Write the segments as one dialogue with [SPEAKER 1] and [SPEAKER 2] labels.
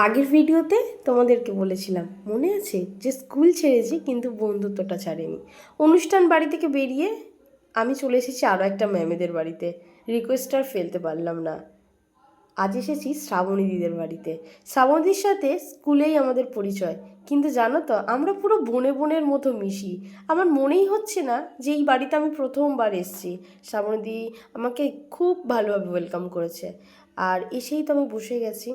[SPEAKER 1] আগের ভিডিওতে তোমাদেরকে বলেছিলাম, মনে আছে, যে স্কুল ছেড়েছি কিন্তু বন্ধুত্বটা ছাড়েনি। অনুষ্ঠান বাড়ি থেকে বেরিয়ে আমি চলে এসেছি আরও একটা ম্যামেদের বাড়িতে। রিকোয়েস্ট আর ফেলতে পারলাম না। আজ এসেছি শ্রাবণী দিদের বাড়িতে। শ্রাবণীদির সাথে স্কুলেই আমাদের পরিচয়, কিন্তু জানো তো আমরা পুরো বোনে বোনের মতো মিশি। আমার মনেই হচ্ছে না যে এই বাড়িতে আমি প্রথমবার এসেছি। শ্রাবণীদি আমাকে খুব ভালোভাবে ওয়েলকাম করেছে। আর এসেই তো আমি বসে গেছি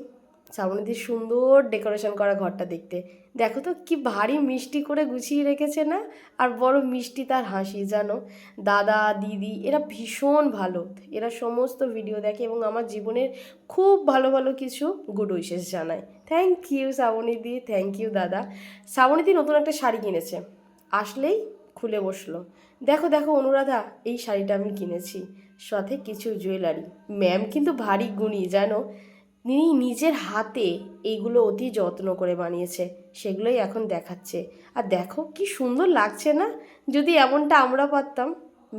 [SPEAKER 1] শ্রাবণীদির সুন্দর ডেকোরেশন করা ঘরটা দেখতে। দেখো তো কি ভারী মিষ্টি করে গুছিয়ে রেখেছে না? আর বড় মিষ্টি তার হাসি, জানো। দাদা দিদি এরা ভীষণ ভালো, এরা সমস্ত ভিডিও দেখে এবং আমার জীবনের খুব ভালো ভালো কিছু গুড উইশেস জানায়। থ্যাংক ইউ শ্রাবণীদি, থ্যাংক ইউ দাদা। শ্রাবণীদি নতুন একটা শাড়ি কিনেছে, আসলেই খুলে বসলো। দেখো দেখো অনুরাধা, এই শাড়িটা আমি কিনেছি, সাথে কিছু জুয়েলারি। ম্যাম কিন্তু ভারী গুণী, জানো। তিনি নিজের হাতে এইগুলো অতি যত্ন করে বানিয়েছে, সেগুলোই এখন দেখাচ্ছে। আর দেখো কি সুন্দর লাগছে না? যদি এমনটা আমরা পারতাম।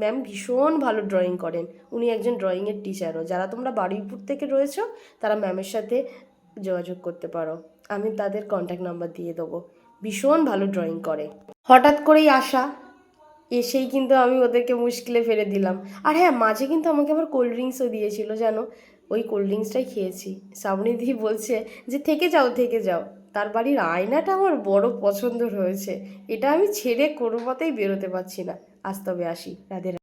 [SPEAKER 1] ম্যাম ভীষণ ভালো ড্রয়িং করেন, উনি একজন ড্রয়িংয়ের টিচারও। যারা তোমরা বারুইপুর থেকে রয়েছো তারা ম্যামের সাথে যোগাযোগ করতে পারো, আমি তাদের কন্ট্যাক্ট নাম্বার দিয়ে দেবো। ভীষণ ভালো ড্রয়িং করে। হঠাৎ করেই আসা, এসেই কিন্তু আমি ওদেরকে মুশকিলে ফেলে দিলাম। আর হ্যাঁ, মাঝে কিন্তু আমাকে আবার কোল্ড ড্রিঙ্কসও দিয়েছিল, জানো। ওই কোল্ড ড্রিঙ্কসটাই খেয়েছি। শ্রাবণীদি বলছে যে থেকে যাও থেকে যাও। তার বাড়ির আয়নাটা আমার বড় পছন্দ হয়েছে, এটা আমি ছেড়ে কোনো মতেই বেরোতে পারছি না। আজ তবে আসি, রাধে রাধে।